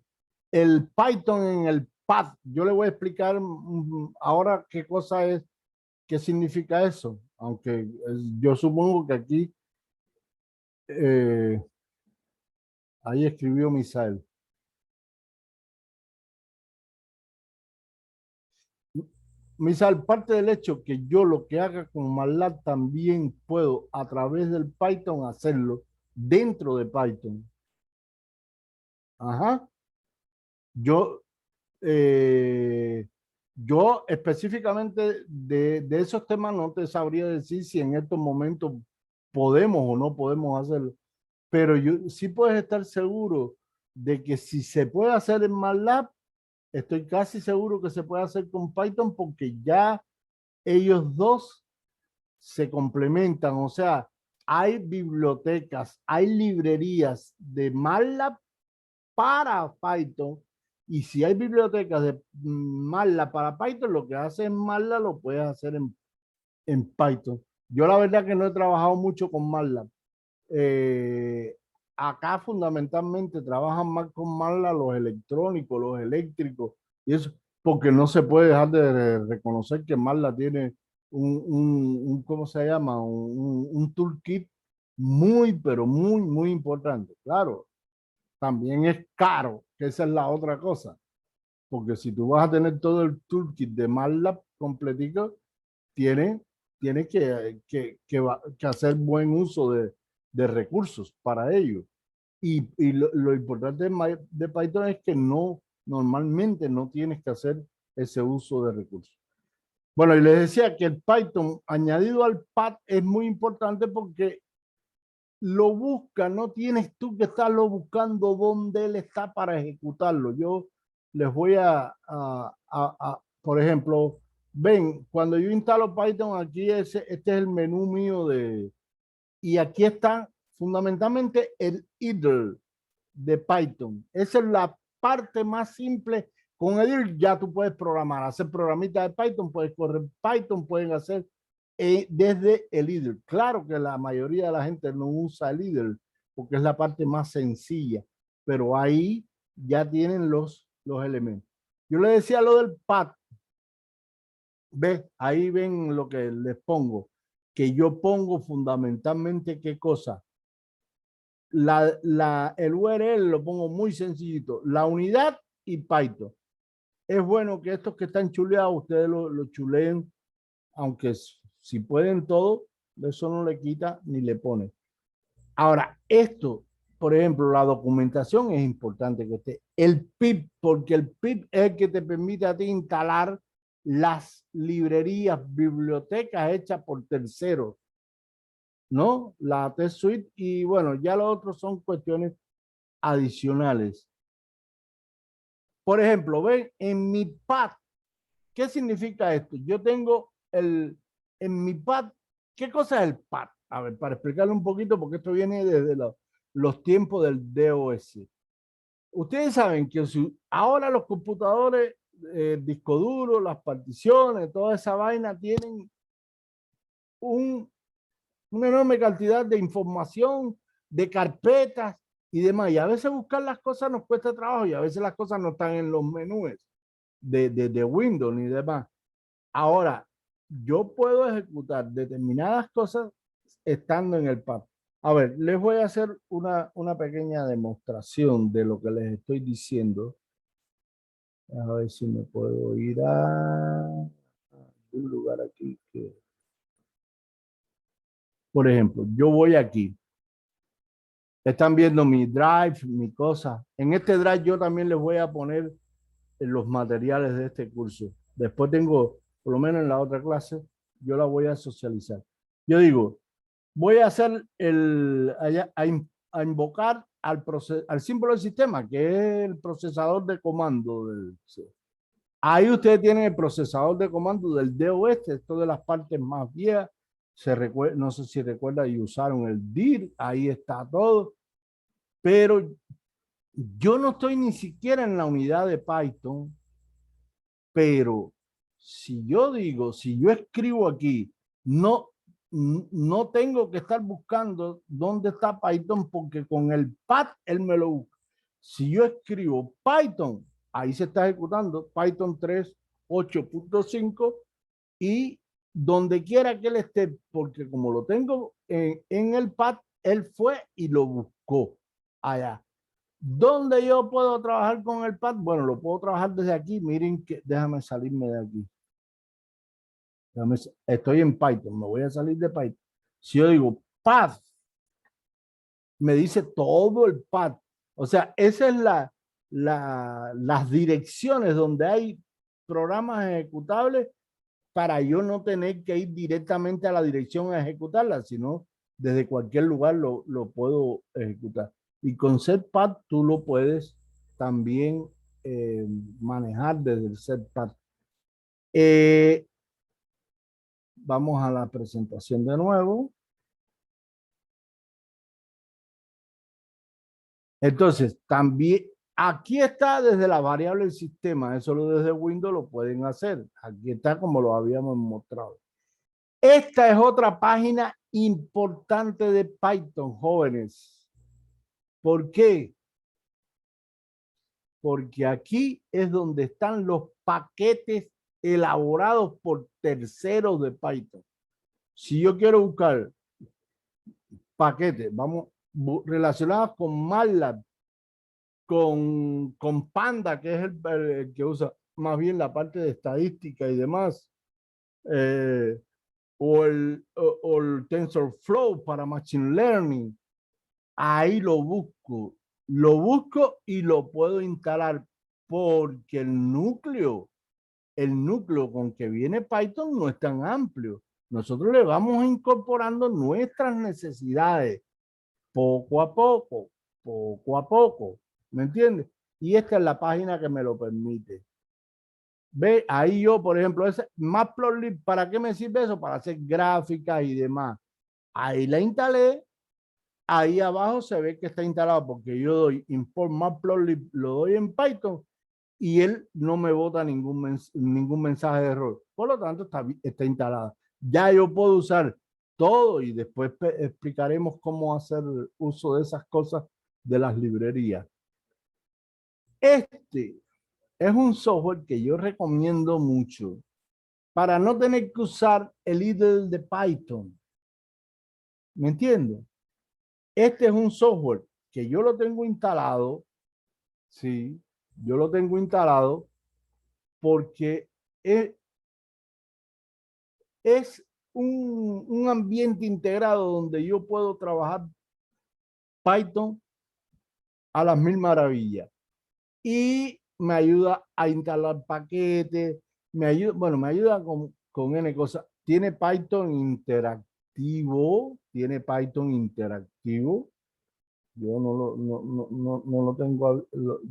S2: el Python en el path. Yo le voy a explicar ahora qué cosa es, qué significa eso. Aunque yo supongo que aquí, ahí escribió Misael. Misal, parte del hecho que yo lo que haga con MATLAB también puedo a través del Python hacerlo dentro de Python. Ajá. Yo, eh, yo específicamente de esos temas no te sabría decir si en estos momentos podemos o no podemos hacerlo, pero yo sí puedes estar seguro de que si se puede hacer en MATLAB, estoy casi seguro que se puede hacer con Python porque ya ellos dos se complementan, o sea, hay bibliotecas, hay librerías de MATLAB para Python, y si hay bibliotecas de MATLAB para Python, lo que hace en MATLAB lo puedes hacer en Python. Yo la verdad que no he trabajado mucho con MATLAB. Acá fundamentalmente trabajan más con MATLAB los electrónicos, los eléctricos, y eso, porque no se puede dejar de reconocer que MATLAB tiene ¿cómo se llama? Un toolkit muy, pero muy, muy importante. Claro, también es caro, que esa es la otra cosa, porque si tú vas a tener todo el toolkit de MATLAB completico, tienes que hacer buen uso de recursos para ello. Y lo importante de Python es que normalmente no tienes que hacer ese uso de recursos. Bueno, y les decía que el Python añadido al path es muy importante porque lo busca, no tienes tú que estarlo buscando donde él está para ejecutarlo. Yo les voy por ejemplo, ven, cuando yo instalo Python, aquí este es el menú mío y aquí está fundamentalmente el idle de Python. Esa es la parte más simple. Con idle ya tú puedes programar, hacer programitas de Python, puedes correr Python, pueden hacer desde el idle. Claro que la mayoría de la gente no usa el idle porque es la parte más sencilla, pero ahí ya tienen los elementos. Yo le decía lo del path. Ve, ahí ven lo que les pongo, que yo pongo fundamentalmente qué cosa. El URL lo pongo muy sencillito, la unidad y Python. Es bueno que estos que están chuleados, ustedes lo chuleen, aunque si pueden todo, eso no le quita ni le pone. Ahora, esto, por ejemplo, la documentación es importante que esté. El PIB, porque el PIB es el que te permite a ti instalar las librerías, bibliotecas hechas por terceros, ¿no? La Test Suite y bueno, ya los otros son cuestiones adicionales. Por ejemplo, ven, en mi pad, ¿qué significa esto? Yo tengo en mi pad, ¿qué cosa es el pad? A ver, para explicarle un poquito, porque esto viene desde los tiempos del DOS. Ustedes saben que ahora los computadores, disco duro, las particiones, toda esa vaina tienen una enorme cantidad de información, de carpetas y demás. Y a veces buscar las cosas nos cuesta trabajo y a veces las cosas no están en los menús de Windows ni demás. Ahora, yo puedo ejecutar determinadas cosas estando en el pad. A ver, les voy a hacer una pequeña demostración de lo que les estoy diciendo. A ver si me puedo ir a un lugar aquí. Por ejemplo, yo voy aquí. Están viendo mi drive, mi cosa. En este drive yo también les voy a poner los materiales de este curso. Después tengo, por lo menos en la otra clase, yo la voy a socializar. Yo digo, voy a hacer a invocar al símbolo del sistema, que es el procesador de comando. Ahí ustedes tienen el procesador de comando del DOS, esto de las partes más viejas. No sé si recuerdan y usaron el DIR, ahí está todo. Pero yo no estoy ni siquiera en la unidad de Python, pero si yo digo, si yo escribo aquí, no tengo que estar buscando dónde está Python porque con el pad él me lo busca. Si yo escribo Python, ahí se está ejecutando Python 3, 8.5 y donde quiera que él esté, porque como lo tengo en el pad, él fue y lo buscó allá. ¿Dónde yo puedo trabajar con el pad? Bueno, lo puedo trabajar desde aquí. Miren que déjame salirme de aquí. Estoy en Python, me voy a salir de Python. Si yo digo pad, me dice todo el pad. O sea, esa es las direcciones donde hay programas ejecutables para yo no tener que ir directamente a la dirección a ejecutarla, sino desde cualquier lugar lo puedo ejecutar. Y con setpad tú lo puedes también manejar desde el setpad. Vamos a la presentación de nuevo. Entonces, también aquí está desde la variable del sistema. Eso desde Windows lo pueden hacer. Aquí está como lo habíamos mostrado. Esta es otra página importante de Python, jóvenes. ¿Por qué? Porque aquí es donde están los paquetes elaborados por terceros de Python. Si yo quiero buscar paquetes, vamos, relacionados con MATLAB, con Panda, que es el que usa más bien la parte de estadística y demás, o el TensorFlow para Machine Learning, ahí lo busco y lo puedo instalar porque el núcleo con que viene Python no es tan amplio. Nosotros le vamos incorporando nuestras necesidades poco a poco, poco a poco. ¿Me entiendes? Y esta es la página que me lo permite. Ve, ahí yo, por ejemplo, Matplotlib, ¿para qué me sirve eso? Para hacer gráficas y demás. Ahí la instalé. Ahí abajo se ve que está instalado porque yo doy import Matplotlib, lo doy en Python y él no me bota ningún mensaje de error. Por lo tanto, está instalada. Ya yo puedo usar todo y después explicaremos cómo hacer uso de esas cosas de las librerías. Este es un software que yo recomiendo mucho para no tener que usar el idle de Python. ¿Me entiendes? Este es un software que yo lo tengo instalado, sí, yo lo tengo instalado porque es un ambiente integrado donde yo puedo trabajar Python a las mil maravillas. Y me ayuda a instalar paquetes, me ayuda con N cosas. Tiene Python interactivo, Yo no lo tengo,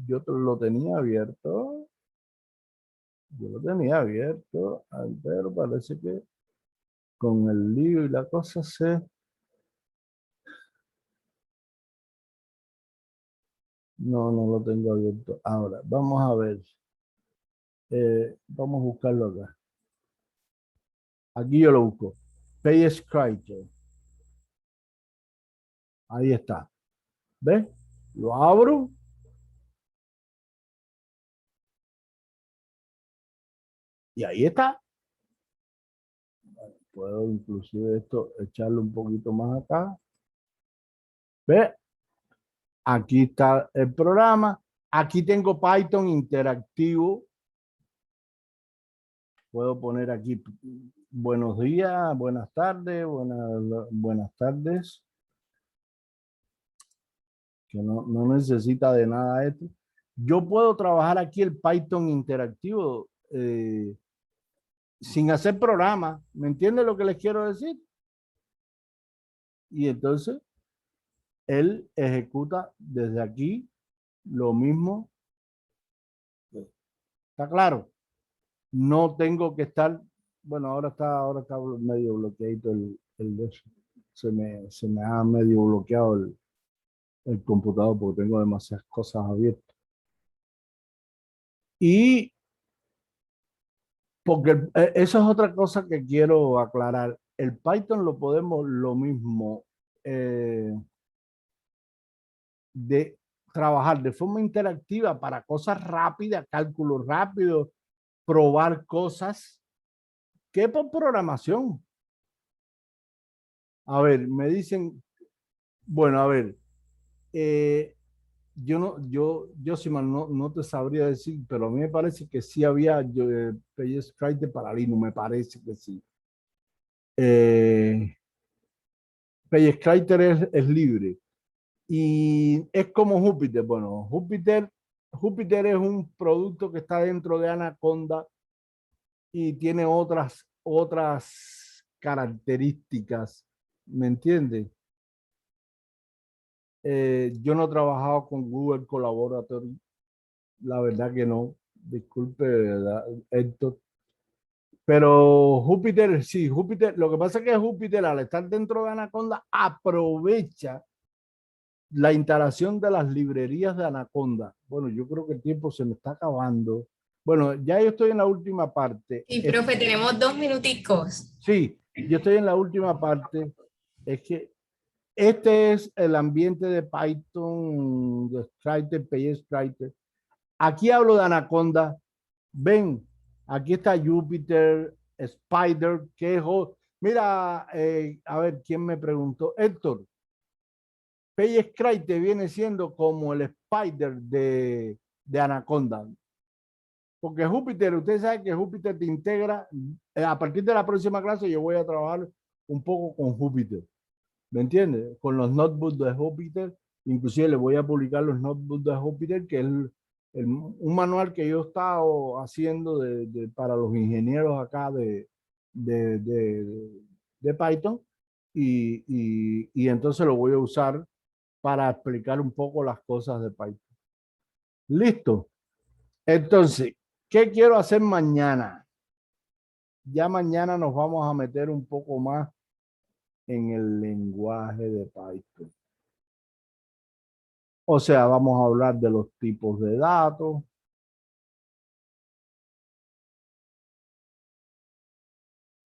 S2: yo lo tenía abierto. Pero parece que con el lío y la cosa no lo tengo abierto. Ahora, vamos a ver. Vamos a buscarlo acá. Aquí yo lo busco. PyScript. Ahí está. ¿Ves? Lo abro. Y ahí está. Puedo inclusive esto echarle un poquito más acá. ¿Ves? Aquí está el programa. Aquí tengo Python interactivo. Puedo poner aquí buenos días, buenas tardes, buenas tardes. Que no necesita de nada esto. Yo puedo trabajar aquí el Python interactivo sin hacer programa. ¿Me entiende lo que les quiero decir? Y entonces él ejecuta desde aquí lo mismo. ¿Está claro? No tengo que estar, bueno, ahora está medio bloqueadito el de eso. Se me ha medio bloqueado el computador porque tengo demasiadas cosas abiertas. Y porque eso es otra cosa que quiero aclarar. El Python lo podemos lo mismo de trabajar de forma interactiva para cosas rápidas, cálculos rápidos, probar cosas, que por programación. A ver, me dicen, bueno, a ver, yo sí no te sabría decir, pero a mí me parece que sí había PyScript para Linux, me parece que sí. PyScript es libre y es como Jupyter. Bueno, Jupyter es un producto que está dentro de Anaconda y tiene otras características, ¿me entiendes? Yo no he trabajado con Google Collaboratory, la verdad que no, disculpe, ¿verdad, Héctor? Pero Jupyter, sí, Jupyter, lo que pasa es que Jupyter al estar dentro de Anaconda aprovecha la instalación de las librerías de Anaconda. Bueno, yo creo que el tiempo se me está acabando. Bueno, ya yo estoy en la última parte.
S1: Sí, profe, tenemos 2 minuticos.
S2: Sí, yo estoy en la última parte. Es que este es el ambiente de Python, de Script, PyScript. Aquí hablo de Anaconda. Ven, aquí está Jupyter, Spider, Quejo. Mira, a ver, ¿quién me preguntó? Héctor, PyScript viene siendo como el Spider de Anaconda. Porque Jupyter, usted sabe que Jupyter te integra. A partir de la próxima clase yo voy a trabajar un poco con Jupyter. ¿Me entiende? Con los notebooks de Jupyter. Inclusive le voy a publicar los notebooks de Jupyter, que es un manual que yo he estado haciendo para los ingenieros acá de Python. Y entonces lo voy a usar para explicar un poco las cosas de Python. Listo. Entonces, ¿qué quiero hacer mañana? Ya mañana nos vamos a meter un poco más en el lenguaje de Python. O sea, vamos a hablar de los tipos de datos,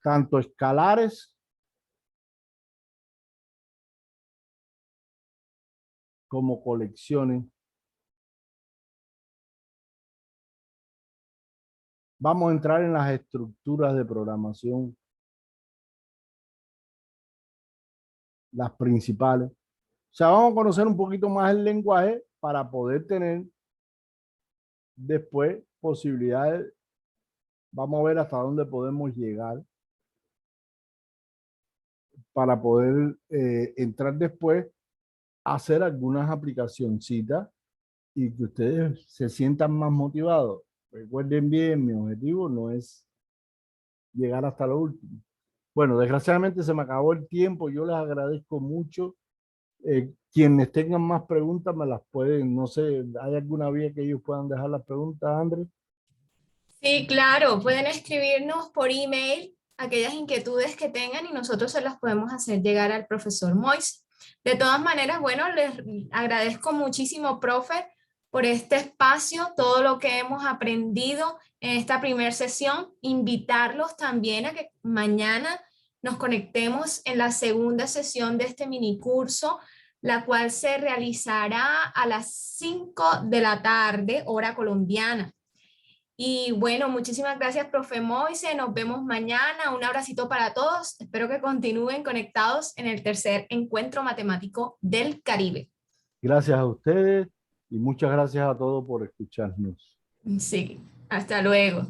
S2: tanto escalares como colecciones. Vamos a entrar en las estructuras de programación, las principales. O sea, vamos a conocer un poquito más el lenguaje para poder tener después posibilidades. Vamos a ver hasta dónde podemos llegar para poder entrar después hacer algunas aplicacioncitas y que ustedes se sientan más motivados. Recuerden bien, mi objetivo no es llegar hasta lo último. Bueno, desgraciadamente se me acabó el tiempo. Yo les agradezco mucho. Quienes tengan más preguntas me las pueden, no sé, ¿hay alguna vía que ellos puedan dejar las preguntas, Andrés?
S1: Sí, claro, pueden escribirnos por email aquellas inquietudes que tengan y nosotros se las podemos hacer llegar al profesor Moise. De todas maneras, bueno, les agradezco muchísimo, profe, por este espacio, todo lo que hemos aprendido en esta primera sesión. Invitarlos también a que mañana nos conectemos en la segunda sesión de este mini curso, la cual se realizará a las 5 de la tarde, hora colombiana. Y bueno, muchísimas gracias, profe Moise. Nos vemos mañana. Un abracito para todos. Espero que continúen conectados en el tercer encuentro matemático del Caribe.
S2: Gracias a ustedes y muchas gracias a todos por escucharnos.
S1: Sí, hasta luego.